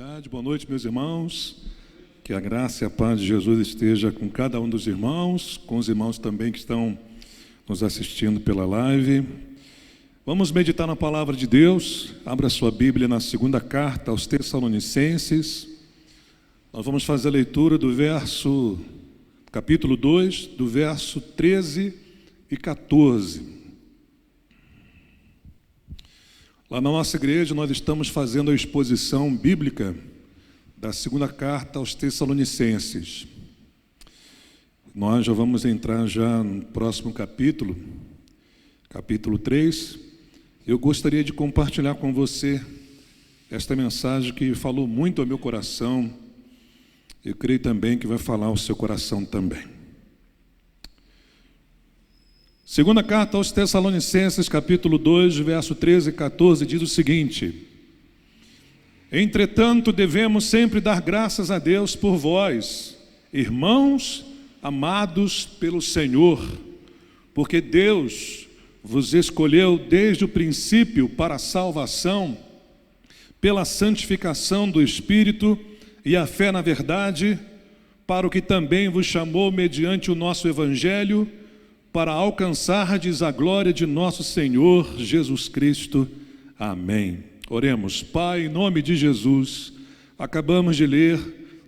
oportunidade. Boa noite, meus irmãos. Que a graça e a paz de Jesus esteja com cada um dos irmãos, com os irmãos também que estão nos assistindo pela live. Vamos meditar na palavra de Deus. Abra sua Bíblia na segunda carta aos Tessalonicenses. Nós vamos fazer a leitura do capítulo 2, do verso 13 e 14. Lá na nossa igreja nós estamos fazendo a exposição bíblica da segunda carta aos Tessalonicenses. Nós já vamos entrar já no próximo capítulo 3. Eu gostaria de compartilhar com você esta mensagem que falou muito ao meu coração. Eu creio também que vai falar ao seu coração também. Segunda carta aos Tessalonicenses, capítulo 2, verso 13 e 14, diz o seguinte: Entretanto, devemos sempre dar graças a Deus por vós, irmãos amados pelo Senhor, porque Deus vos escolheu desde o princípio para a salvação, pela santificação do Espírito e a fé na verdade, para o que também vos chamou mediante o nosso Evangelho, para alcançardes a glória de nosso Senhor Jesus Cristo. Amém. Oremos. Pai, em nome de Jesus, acabamos de ler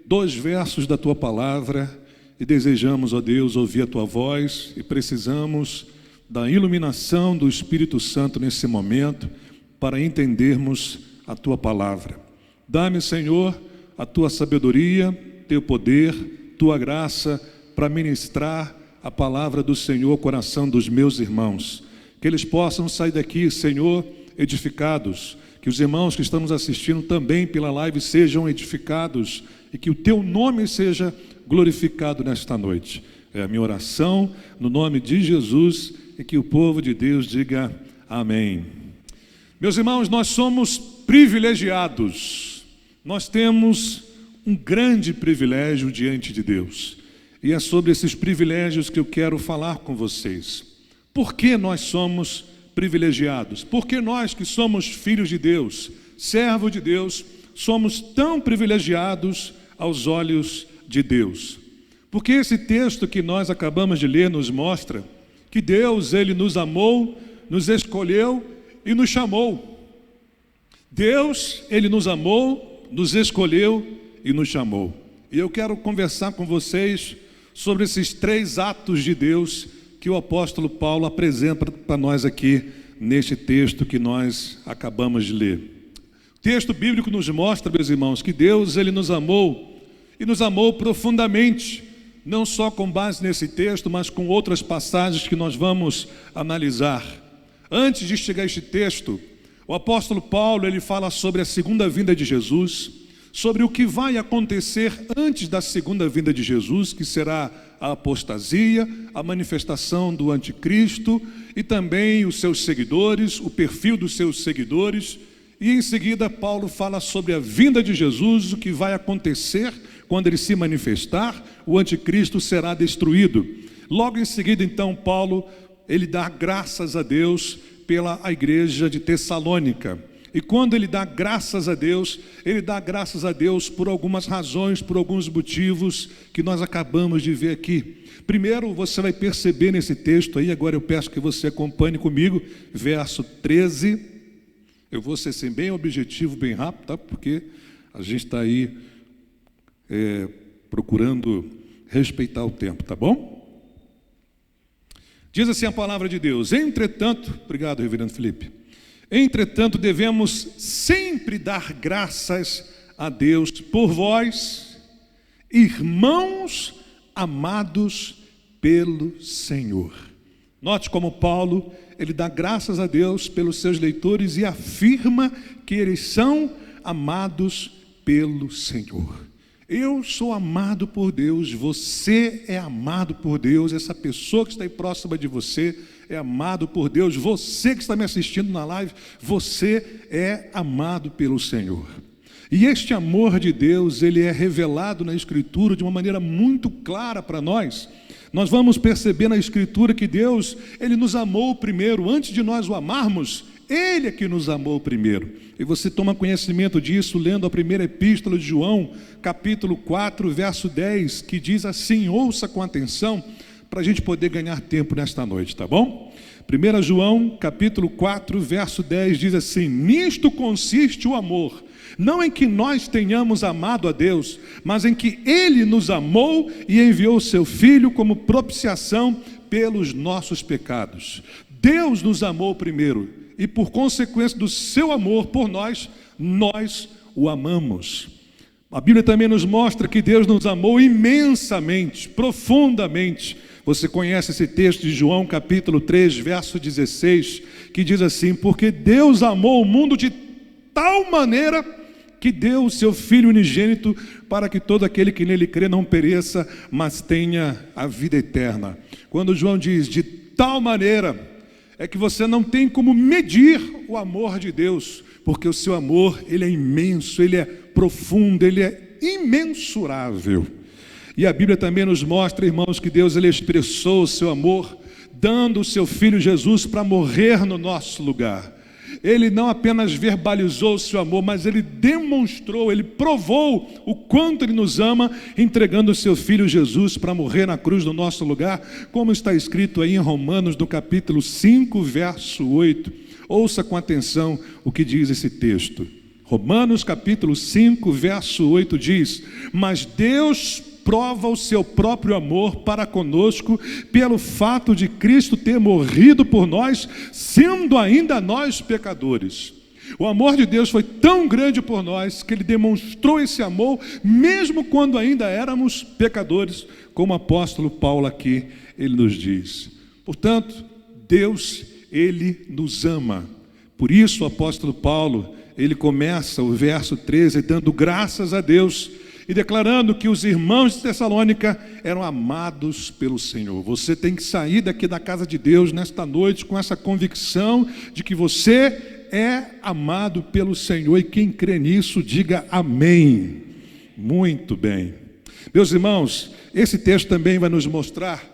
2 versos da Tua palavra e desejamos, ó Deus, ouvir a Tua voz e precisamos da iluminação do Espírito Santo nesse momento para entendermos a Tua palavra. Dá-me, Senhor, a Tua sabedoria, Teu poder, Tua graça para ministrar a palavra do Senhor ao coração dos meus irmãos. Que eles possam sair daqui, Senhor, edificados. Que os irmãos que estamos assistindo também pela live sejam edificados e que o Teu nome seja glorificado nesta noite. É a minha oração no nome de Jesus e que o povo de Deus diga amém. Meus irmãos, nós somos privilegiados. Nós temos um grande privilégio diante de Deus. E é sobre esses privilégios que eu quero falar com vocês. Por que nós somos privilegiados? Por que nós que somos filhos de Deus, servos de Deus, somos tão privilegiados aos olhos de Deus? Porque esse texto que nós acabamos de ler nos mostra que Deus, Ele nos amou, nos escolheu e nos chamou. Deus, Ele nos amou, nos escolheu e nos chamou. E eu quero conversar com vocês sobre esses 3 atos de Deus que o apóstolo Paulo apresenta para nós aqui neste texto que nós acabamos de ler. O texto bíblico nos mostra, meus irmãos, que Deus, Ele nos amou e nos amou profundamente, não só com base nesse texto, mas com outras passagens que nós vamos analisar. Antes de chegar a este texto, o apóstolo Paulo, ele fala sobre a segunda vinda de Jesus, sobre o que vai acontecer antes da segunda vinda de Jesus, que será a apostasia, a manifestação do anticristo e também os seus seguidores, o perfil dos seus seguidores. E em seguida Paulo fala sobre a vinda de Jesus, o que vai acontecer quando ele se manifestar, o anticristo será destruído. Logo em seguida, então, Paulo, ele dá graças a Deus pela igreja de Tessalônica. E quando ele dá graças a Deus por algumas razões, por alguns motivos que nós acabamos de ver aqui. Primeiro, você vai perceber nesse texto aí, agora eu peço que você acompanhe comigo, verso 13. Eu vou ser assim, bem objetivo, bem rápido, tá? Porque a gente está aí procurando respeitar o tempo, tá bom? Diz assim a palavra de Deus: Entretanto, obrigado, reverendo Felipe. Entretanto, devemos sempre dar graças a Deus por vós, irmãos amados pelo Senhor. Note como Paulo, ele dá graças a Deus pelos seus leitores e afirma que eles são amados pelo Senhor. Eu sou amado por Deus, você é amado por Deus, essa pessoa que está aí próxima de você é amado por Deus, você que está me assistindo na live, você é amado pelo Senhor. E este amor de Deus, ele é revelado na Escritura de uma maneira muito clara para nós. Nós vamos perceber na Escritura que Deus, Ele nos amou primeiro, antes de nós o amarmos, Ele é que nos amou primeiro. E você toma conhecimento disso lendo a primeira epístola de João, capítulo 4, verso 10, que diz assim, ouça com atenção, para a gente poder ganhar tempo nesta noite, tá bom? 1 João, capítulo 4, verso 10, diz assim, nisto consiste o amor, não em que nós tenhamos amado a Deus, mas em que Ele nos amou e enviou o Seu Filho como propiciação pelos nossos pecados. Deus nos amou primeiro, e por consequência do seu amor por nós, nós o amamos. A Bíblia também nos mostra que Deus nos amou imensamente, profundamente. Você conhece esse texto de João capítulo 3, verso 16, que diz assim, porque Deus amou o mundo de tal maneira que deu o seu Filho unigênito para que todo aquele que nele crê não pereça, mas tenha a vida eterna. Quando João diz de tal maneira, é que você não tem como medir o amor de Deus, porque o seu amor, ele é imenso, ele é profundo, ele é imensurável. E a Bíblia também nos mostra, irmãos, que Deus ele expressou o seu amor, dando o seu Filho Jesus para morrer no nosso lugar. Ele não apenas verbalizou o seu amor, mas ele demonstrou, ele provou o quanto ele nos ama, entregando o seu Filho Jesus para morrer na cruz no nosso lugar, como está escrito aí em Romanos, no capítulo 5, verso 8. Ouça com atenção o que diz esse texto. Romanos, capítulo 5, verso 8 diz, mas Deus prova o seu próprio amor para conosco pelo fato de Cristo ter morrido por nós, sendo ainda nós pecadores. O amor de Deus foi tão grande por nós que Ele demonstrou esse amor mesmo quando ainda éramos pecadores, como o apóstolo Paulo aqui, ele nos diz. Portanto, Deus, Ele nos ama. Por isso o apóstolo Paulo, ele começa o verso 13 dando graças a Deus e declarando que os irmãos de Tessalônica eram amados pelo Senhor. Você tem que sair daqui da casa de Deus nesta noite com essa convicção de que você é amado pelo Senhor, e quem crê nisso, diga amém. Muito bem. Meus irmãos, esse texto também vai nos mostrar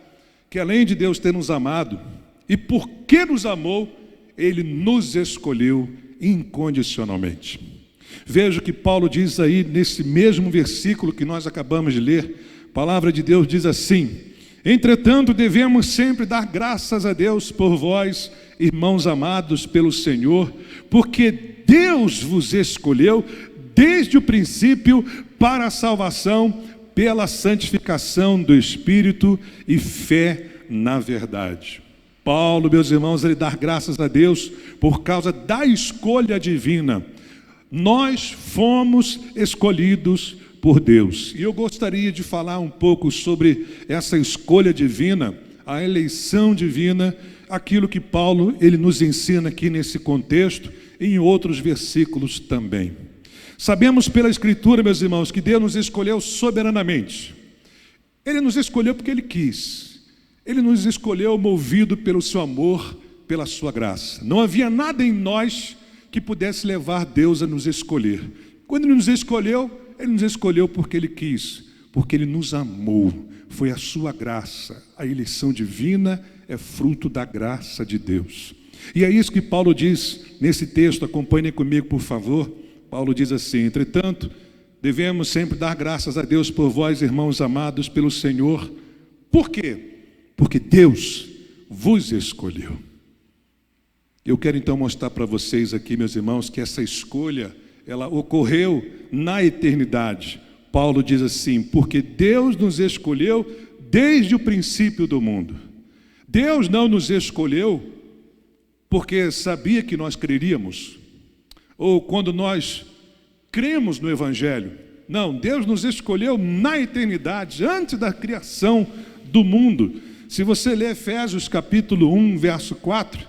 que além de Deus ter nos amado, e porque nos amou, Ele nos escolheu incondicionalmente. Veja o que Paulo diz aí nesse mesmo versículo que nós acabamos de ler. A palavra de Deus diz assim, entretanto devemos sempre dar graças a Deus por vós, irmãos amados pelo Senhor, porque Deus vos escolheu desde o princípio para a salvação, pela santificação do Espírito e fé na verdade. Paulo, meus irmãos, ele dá graças a Deus por causa da escolha divina. Nós fomos escolhidos por Deus. E eu gostaria de falar um pouco sobre essa escolha divina, a eleição divina, aquilo que Paulo ele nos ensina aqui nesse contexto e em outros versículos também. Sabemos pela Escritura, meus irmãos, que Deus nos escolheu soberanamente. Ele nos escolheu porque Ele quis. Ele nos escolheu movido pelo seu amor, pela sua graça. Não havia nada em nós que pudesse levar Deus a nos escolher. Quando Ele nos escolheu porque Ele quis, porque Ele nos amou. Foi a sua graça. A eleição divina é fruto da graça de Deus. E é isso que Paulo diz nesse texto, acompanhem comigo, por favor. Paulo diz assim, entretanto, devemos sempre dar graças a Deus por vós, irmãos amados pelo Senhor. Por quê? Porque Deus vos escolheu. Eu quero então mostrar para vocês aqui, meus irmãos, que essa escolha, ela ocorreu na eternidade. Paulo diz assim, porque Deus nos escolheu desde o princípio do mundo. Deus não nos escolheu porque sabia que nós creríamos, ou quando nós cremos no Evangelho. Não, Deus nos escolheu na eternidade, antes da criação do mundo. Se você ler Efésios capítulo 1, verso 4,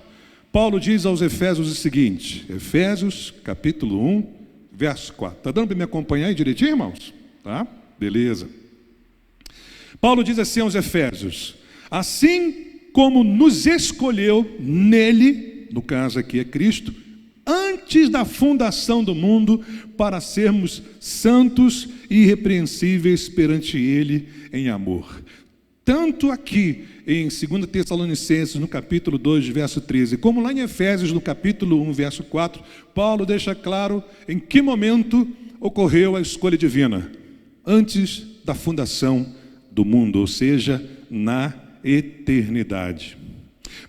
Paulo diz aos Efésios o seguinte, Efésios capítulo 1, verso 4. Está dando para me acompanhar aí direitinho, irmãos? Tá? Beleza. Paulo diz assim aos Efésios, assim como nos escolheu nele, no caso aqui é Cristo, antes da fundação do mundo, para sermos santos e irrepreensíveis perante Ele em amor. Tanto aqui em 2 Tessalonicenses, no capítulo 2, verso 13, como lá em Efésios, no capítulo 1, verso 4, Paulo deixa claro em que momento ocorreu a escolha divina. Antes da fundação do mundo, ou seja, na eternidade.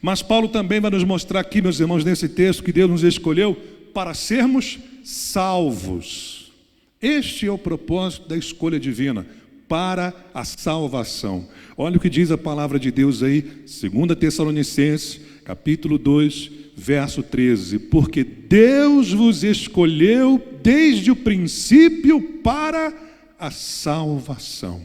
Mas Paulo também vai nos mostrar aqui, meus irmãos, nesse texto, que Deus nos escolheu para sermos salvos. Este é o propósito da escolha divina, para a salvação. Olha o que diz a palavra de Deus aí, 2 Tessalonicenses, capítulo 2, verso 13. Porque Deus vos escolheu desde o princípio para a salvação.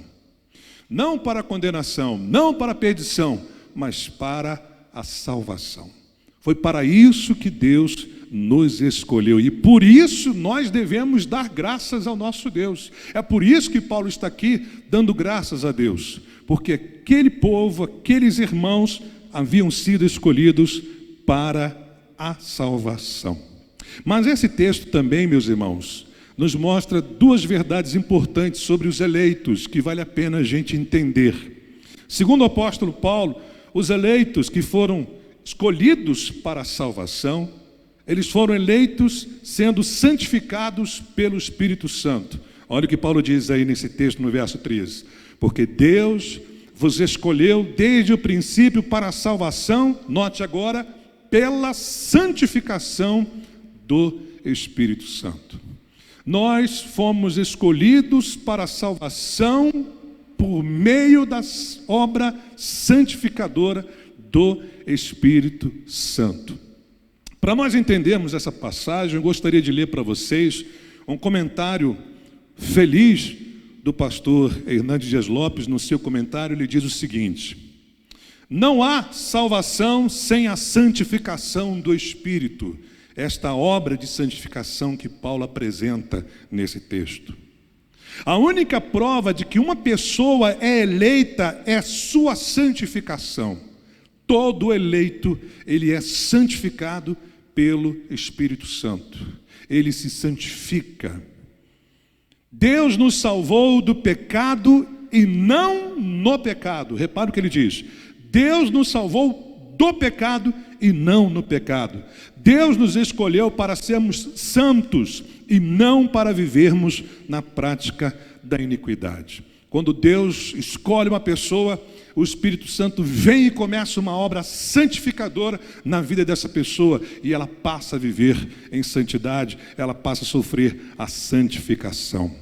Não para a condenação, não para a perdição, mas para a salvação. Foi para isso que Deus nos escolheu, e por isso nós devemos dar graças ao nosso Deus. É por isso que Paulo está aqui dando graças a Deus, porque aquele povo, aqueles irmãos haviam sido escolhidos para a salvação. Mas esse texto também, meus irmãos, nos mostra duas verdades importantes sobre os eleitos, que vale a pena a gente entender. Segundo o apóstolo Paulo, os eleitos que foram escolhidos para a salvação, eles foram eleitos sendo santificados pelo Espírito Santo. Olha o que Paulo diz aí nesse texto no verso 13. Porque Deus vos escolheu desde o princípio para a salvação, note agora, pela santificação do Espírito Santo. Nós fomos escolhidos para a salvação por meio da obra santificadora do Espírito Santo. Para nós entendermos essa passagem, eu gostaria de ler para vocês um comentário feliz do pastor Hernandes Dias Lopes. No seu comentário ele diz o seguinte: não há salvação sem a santificação do Espírito. Esta obra de santificação que Paulo apresenta nesse texto. A única prova de que uma pessoa é eleita é sua santificação. Todo eleito, ele é santificado pelo Espírito Santo. Ele se santifica. Deus nos salvou do pecado e não no pecado. Repara o que ele diz. Deus nos salvou do pecado e não no pecado. Deus nos escolheu para sermos santos e não para vivermos na prática da iniquidade. Quando Deus escolhe uma pessoa, o Espírito Santo vem e começa uma obra santificadora na vida dessa pessoa, e ela passa a viver em santidade, ela passa a sofrer a santificação.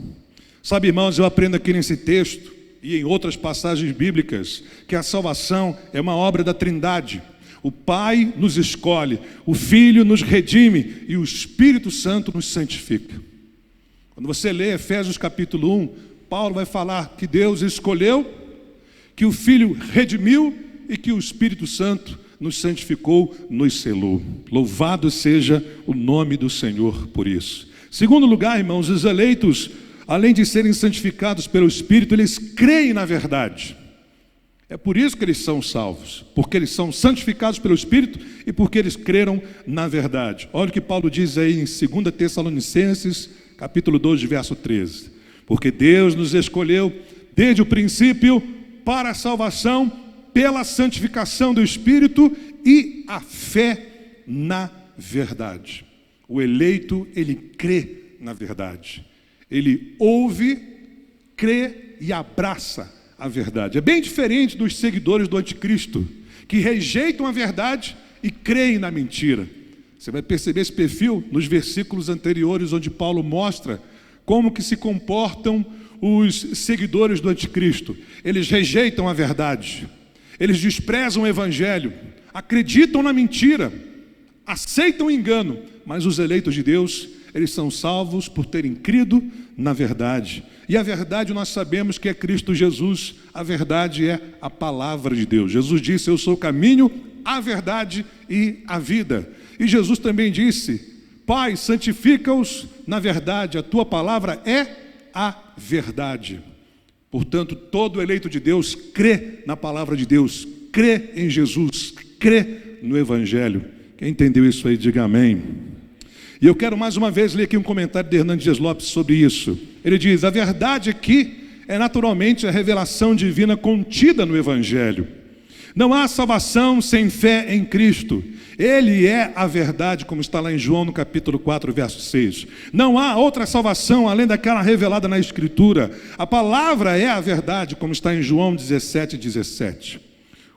Sabe, irmãos, eu aprendo aqui nesse texto e em outras passagens bíblicas que a salvação é uma obra da Trindade. O Pai nos escolhe, o Filho nos redime e o Espírito Santo nos santifica. Quando você lê Efésios capítulo 1, Paulo vai falar que Deus escolheu, que o Filho redimiu e que o Espírito Santo nos santificou, nos selou. Louvado seja o nome do Senhor por isso. Segundo lugar, irmãos, os eleitos, além de serem santificados pelo Espírito, eles creem na verdade. É por isso que eles são salvos, porque eles são santificados pelo Espírito e porque eles creram na verdade. Olha o que Paulo diz aí em 2 Tessalonicenses, capítulo 2, verso 13. Porque Deus nos escolheu desde o princípio para a salvação, pela santificação do Espírito e a fé na verdade. O eleito, ele crê na verdade. Ele ouve, crê e abraça a verdade. É bem diferente dos seguidores do anticristo, que rejeitam a verdade e creem na mentira. Você vai perceber esse perfil nos versículos anteriores, onde Paulo mostra como que se comportam os seguidores do anticristo. Eles rejeitam a verdade, eles desprezam o evangelho, acreditam na mentira, aceitam o engano, mas os eleitos de Deus, eles são salvos por terem crido na verdade. E a verdade nós sabemos que é Cristo Jesus. A verdade é a palavra de Deus. Jesus disse: eu sou o caminho, a verdade e a vida. E Jesus também disse: Pai, santifica-os na verdade, a tua palavra é a verdade. Portanto, todo eleito de Deus crê na palavra de Deus, crê em Jesus, crê no Evangelho. Quem entendeu isso aí, diga amém. E eu quero mais uma vez ler aqui um comentário de Hernandes Dias Lopes sobre isso. Ele diz: a verdade é que é naturalmente a revelação divina contida no Evangelho. Não há salvação sem fé em Cristo. Ele é a verdade, como está lá em João no capítulo 4, verso 6. Não há outra salvação além daquela revelada na Escritura. A palavra é a verdade, como está em João 17, 17.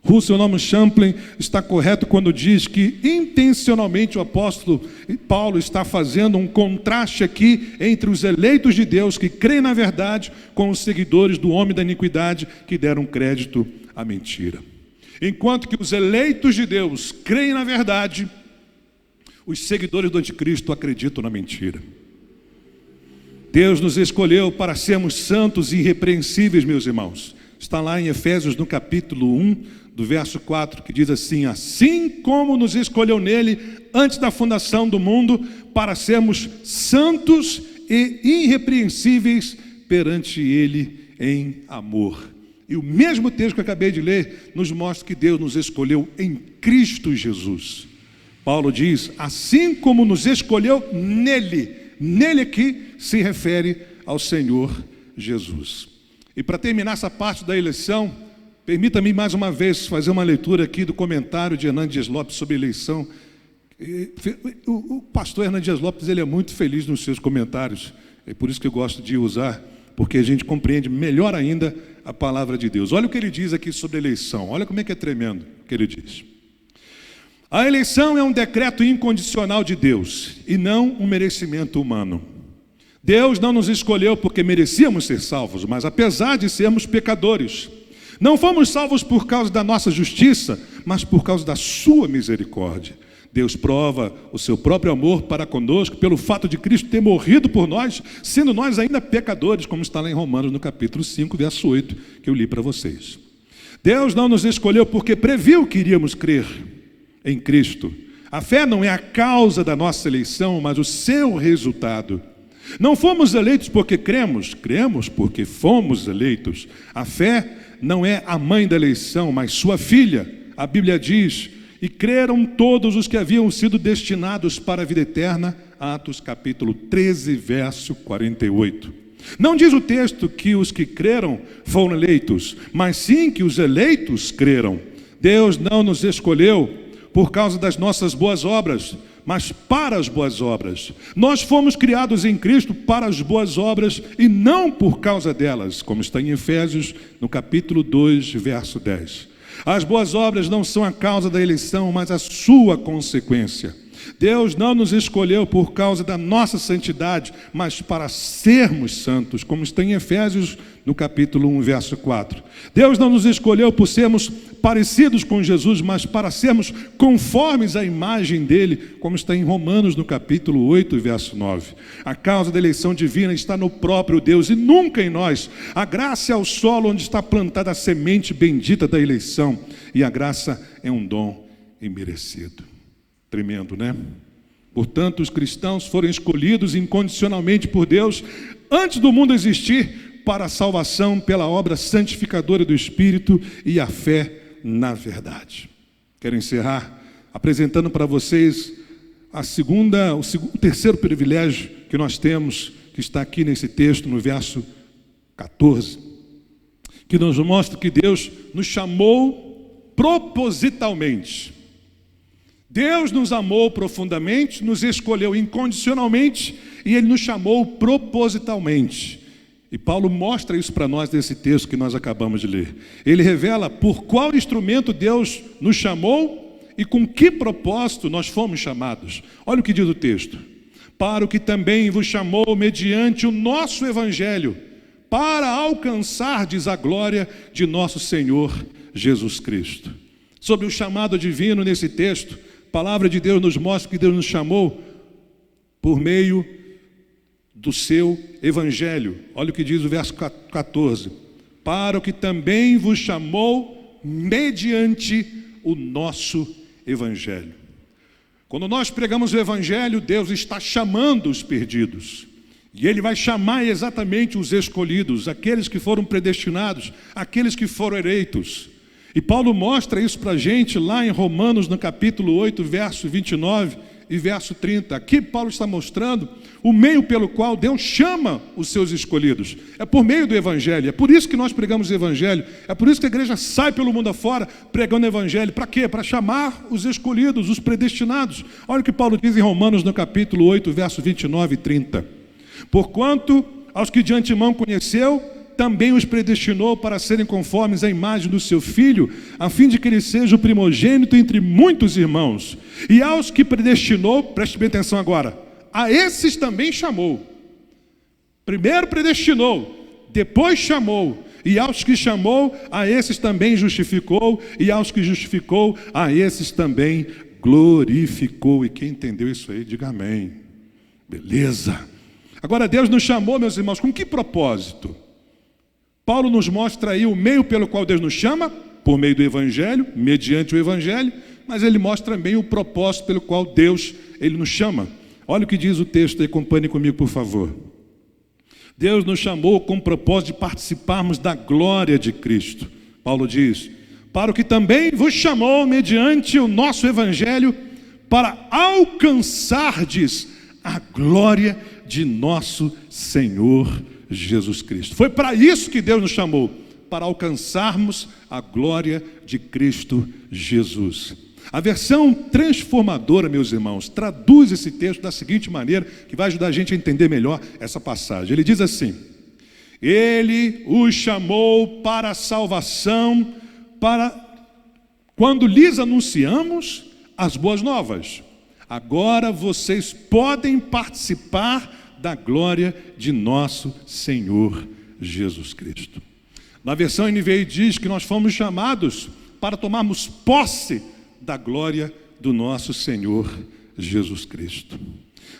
Russell Norman Champlin está correto quando diz que intencionalmente o apóstolo Paulo está fazendo um contraste aqui entre os eleitos de Deus que creem na verdade com os seguidores do homem da iniquidade que deram crédito à mentira. Enquanto que os eleitos de Deus creem na verdade, os seguidores do anticristo acreditam na mentira. Deus nos escolheu para sermos santos e irrepreensíveis, meus irmãos. Está lá em Efésios, no capítulo 1, do verso 4, que diz assim: assim como nos escolheu nele antes da fundação do mundo, para sermos santos e irrepreensíveis perante ele em amor. E o mesmo texto que eu acabei de ler nos mostra que Deus nos escolheu em Cristo Jesus. Paulo diz, assim como nos escolheu nele. Nele aqui se refere ao Senhor Jesus. E para terminar essa parte da eleição, permita-me mais uma vez fazer uma leitura aqui do comentário de Hernando Dias Lopes sobre a eleição. O pastor Hernando Dias Lopes, ele é muito feliz nos seus comentários. É por isso que eu gosto de usar, porque a gente compreende melhor ainda a palavra de Deus. Olha o que ele diz aqui sobre a eleição. Olha como é que é tremendo o que ele diz. A eleição é um decreto incondicional de Deus e não um merecimento humano. Deus não nos escolheu porque merecíamos ser salvos, mas apesar de sermos pecadores. Não fomos salvos por causa da nossa justiça, mas por causa da sua misericórdia. Deus prova o seu próprio amor para conosco pelo fato de Cristo ter morrido por nós, sendo nós ainda pecadores, como está lá em Romanos no capítulo 5, verso 8, que eu li para vocês. Deus não nos escolheu porque previu que iríamos crer em Cristo. A fé não é a causa da nossa eleição, mas o seu resultado. Não fomos eleitos porque cremos porque fomos eleitos. A fé não é a mãe da eleição, mas sua filha. A Bíblia diz: e creram todos os que haviam sido destinados para a vida eterna. Atos capítulo 13, verso 48. Não diz o texto que os que creram foram eleitos, mas sim que os eleitos creram. Deus não nos escolheu por causa das nossas boas obras, mas para as boas obras. Nós fomos criados em Cristo para as boas obras e não por causa delas, como está em Efésios, no capítulo 2, verso 10. As boas obras não são a causa da eleição, mas a sua consequência. Deus não nos escolheu por causa da nossa santidade, mas para sermos santos, como está em Efésios, no capítulo 1, verso 4. Deus não nos escolheu por sermos parecidos com Jesus, mas para sermos conformes à imagem dele, como está em Romanos, no capítulo 8, verso 9. A causa da eleição divina está no próprio Deus e nunca em nós. A graça é o solo onde está plantada a semente bendita da eleição, e a graça é um dom imerecido. Tremendo, né? Portanto, os cristãos foram escolhidos incondicionalmente por Deus antes do mundo existir para a salvação pela obra santificadora do Espírito e a fé na verdade. Quero encerrar apresentando para vocês o terceiro privilégio que nós temos, que está aqui nesse texto, no verso 14, que nos mostra que Deus nos chamou propositalmente. Deus nos amou profundamente, nos escolheu incondicionalmente e Ele nos chamou propositalmente. E Paulo mostra isso para nós nesse texto que nós acabamos de ler. Ele revela por qual instrumento Deus nos chamou e com que propósito nós fomos chamados. Olha o que diz o texto: para o que também vos chamou mediante o nosso evangelho, para alcançardes a glória de nosso Senhor Jesus Cristo. Sobre o chamado divino nesse texto, a palavra de Deus nos mostra que Deus nos chamou por meio do seu evangelho. Olha o que diz o verso 14: para o que também vos chamou mediante o nosso evangelho. Quando nós pregamos o evangelho, Deus está chamando os perdidos. E Ele vai chamar exatamente os escolhidos, aqueles que foram predestinados, aqueles que foram eleitos. E Paulo mostra isso para a gente lá em Romanos, no capítulo 8, verso 29. e verso 30. Aqui Paulo está mostrando o meio pelo qual Deus chama os seus escolhidos. É por meio do Evangelho. É por isso que nós pregamos o Evangelho. É por isso que a igreja sai pelo mundo afora pregando o Evangelho. Para quê? Para chamar os escolhidos, os predestinados. Olha o que Paulo diz em Romanos, no capítulo 8, verso 29 e 30. Porquanto aos que de antemão conheceu, também os predestinou para serem conformes à imagem do seu Filho, a fim de que ele seja o primogênito entre muitos irmãos. E aos que predestinou, preste bem atenção agora, a esses também chamou. Primeiro predestinou, depois chamou. E aos que chamou, a esses também justificou. E aos que justificou, a esses também glorificou. E quem entendeu isso aí, diga amém. Beleza. Agora Deus nos chamou, meus irmãos, com que propósito? Paulo nos mostra aí o meio pelo qual Deus nos chama, por meio do Evangelho, mediante o Evangelho, mas ele mostra também o propósito pelo qual Deus ele nos chama. Olha o que diz o texto, acompanhe comigo, por favor. Deus nos chamou com o propósito de participarmos da glória de Cristo. Paulo diz, para o que também vos chamou, mediante o nosso Evangelho, para alcançardes a glória de nosso Senhor Jesus Cristo. Foi para isso que Deus nos chamou, para alcançarmos a glória de Cristo Jesus. A versão transformadora, meus irmãos, traduz esse texto da seguinte maneira, que vai ajudar a gente a entender melhor essa passagem. Ele diz assim: Ele os chamou para a salvação, para quando lhes anunciamos as boas novas. Agora vocês podem participar da glória de nosso Senhor Jesus Cristo. Na versão NVI diz que nós fomos chamados para tomarmos posse da glória do nosso Senhor Jesus Cristo.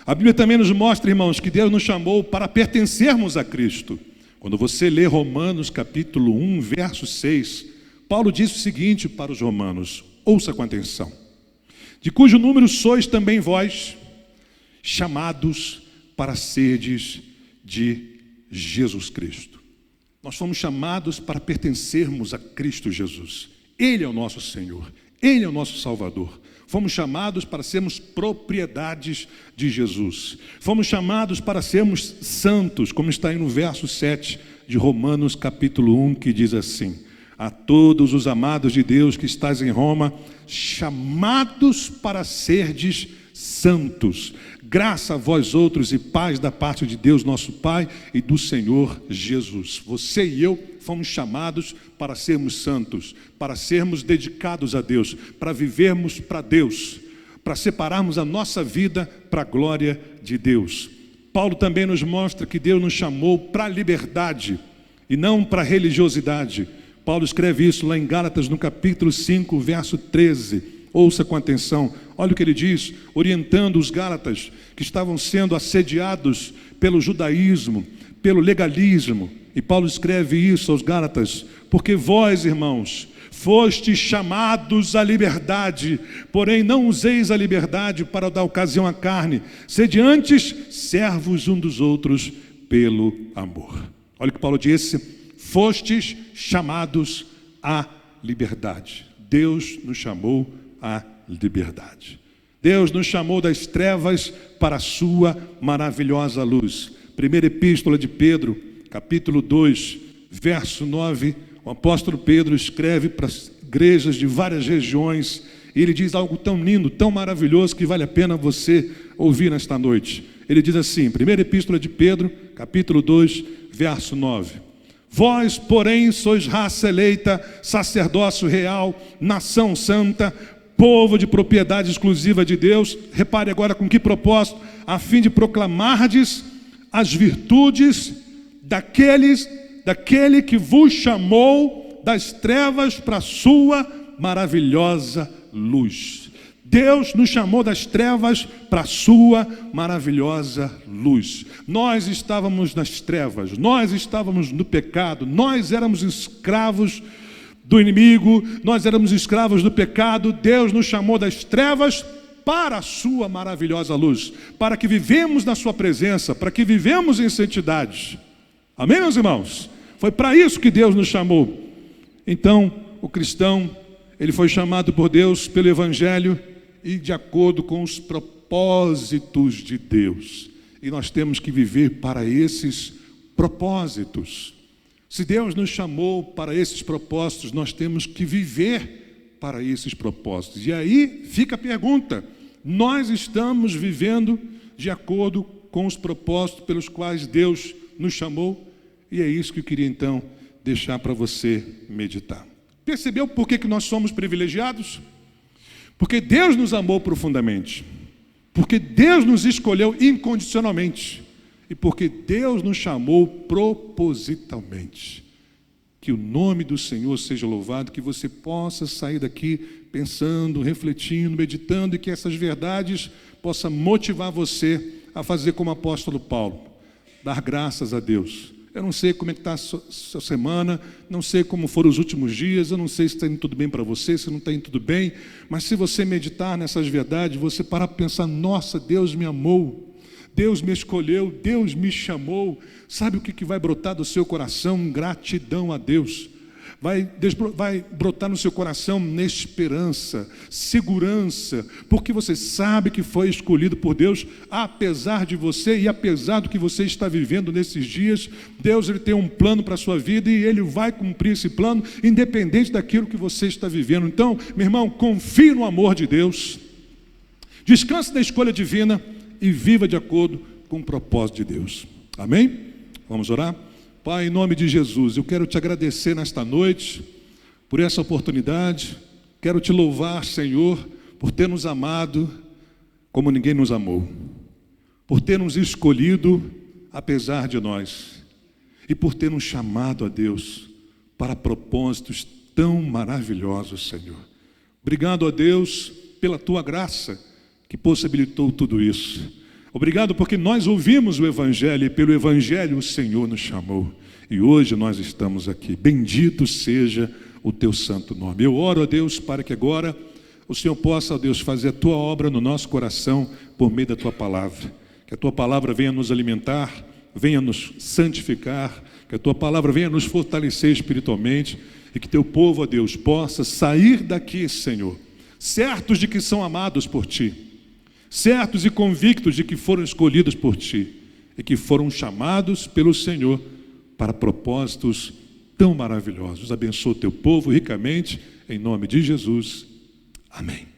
A Bíblia também nos mostra, irmãos, que Deus nos chamou para pertencermos a Cristo. Quando você lê Romanos capítulo 1, verso 6, Paulo diz o seguinte para os romanos, ouça com atenção: de cujo número sois também vós, chamados para serdes de Jesus Cristo. Nós fomos chamados para pertencermos a Cristo Jesus. Ele é o nosso Senhor, Ele é o nosso Salvador. Fomos chamados para sermos propriedades de Jesus. Fomos chamados para sermos santos, como está aí no verso 7 de Romanos capítulo 1, que diz assim: a todos os amados de Deus que estáis em Roma, chamados para serdes santos. Graça a vós outros e paz da parte de Deus nosso Pai e do Senhor Jesus. Você e eu fomos chamados para sermos santos, para sermos dedicados a Deus, para vivermos para Deus, para separarmos a nossa vida para a glória de Deus. Paulo também nos mostra que Deus nos chamou para a liberdade e não para a religiosidade. Paulo escreve isso lá em Gálatas, no capítulo 5, verso 13. Ouça com atenção, olha o que ele diz, orientando os Gálatas que estavam sendo assediados pelo judaísmo, pelo legalismo. E Paulo escreve isso aos Gálatas: porque vós, irmãos, fostes chamados à liberdade, porém não useis a liberdade para dar ocasião à carne, sede antes servos um dos outros pelo amor. Olha o que Paulo disse: fostes chamados à liberdade. Deus nos chamou à liberdade. Deus nos chamou das trevas para a sua maravilhosa luz. Primeira epístola de Pedro, capítulo 2, verso 9, o apóstolo Pedro escreve para as igrejas de várias regiões, e ele diz algo tão lindo, tão maravilhoso, que vale a pena você ouvir nesta noite. Ele diz assim, primeira epístola de Pedro, capítulo 2, verso 9: vós, porém, sois raça eleita, sacerdócio real, nação santa, povo de propriedade exclusiva de Deus. Repare agora com que propósito: a fim de proclamardes as virtudes daquele que vos chamou das trevas para a sua maravilhosa luz. Deus nos chamou das trevas para a sua maravilhosa luz. Nós estávamos nas trevas, nós estávamos no pecado, nós éramos escravos do inimigo, nós éramos escravos do pecado. Deus nos chamou das trevas para a sua maravilhosa luz, para que vivemos na sua presença, para que vivemos em santidade. Amém, meus irmãos? Foi para isso que Deus nos chamou. Então, o cristão, ele foi chamado por Deus pelo Evangelho e de acordo com os propósitos de Deus. E nós temos que viver para esses propósitos. Se Deus nos chamou para esses propósitos, nós temos que viver para esses propósitos. E aí fica a pergunta: nós estamos vivendo de acordo com os propósitos pelos quais Deus nos chamou? E é isso que eu queria então deixar para você meditar. Percebeu por que nós somos privilegiados? Porque Deus nos amou profundamente, porque Deus nos escolheu incondicionalmente e porque Deus nos chamou propositalmente. Que o nome do Senhor seja louvado, que você possa sair daqui pensando, refletindo, meditando, e que essas verdades possam motivar você a fazer como o apóstolo Paulo, dar graças a Deus. Eu não sei como é que está a sua semana, não sei como foram os últimos dias, eu não sei se está indo tudo bem para você, se não está indo tudo bem, mas se você meditar nessas verdades, você parar para pensar: nossa, Deus me amou, Deus me escolheu, Deus me chamou. Sabe o que vai brotar do seu coração? Gratidão a Deus. Vai brotar no seu coração esperança, segurança, porque você sabe que foi escolhido por Deus, apesar de você e apesar do que você está vivendo nesses dias. Deus, ele tem um plano para a sua vida e ele vai cumprir esse plano, independente daquilo que você está vivendo. Então, meu irmão, confie no amor de Deus, descanse na escolha divina e viva de acordo com o propósito de Deus. Amém? Vamos orar? Pai, em nome de Jesus, eu quero te agradecer nesta noite por essa oportunidade. Quero te louvar, Senhor, por ter nos amado como ninguém nos amou, por ter nos escolhido apesar de nós e por ter nos chamado a Deus para propósitos tão maravilhosos, Senhor. Obrigado a Deus pela tua graça que possibilitou tudo isso. Obrigado porque nós ouvimos o Evangelho e pelo Evangelho o Senhor nos chamou. E hoje nós estamos aqui. Bendito seja o teu santo nome. Eu oro a Deus para que agora o Senhor possa, ó Deus, fazer a tua obra no nosso coração por meio da tua palavra. Que a tua palavra venha nos alimentar, venha nos santificar, que a tua palavra venha nos fortalecer espiritualmente e que teu povo, ó Deus, possa sair daqui, Senhor, certos de que são amados por ti, certos e convictos de que foram escolhidos por ti e que foram chamados pelo Senhor para propósitos tão maravilhosos. Abençoa o teu povo ricamente, em nome de Jesus. Amém.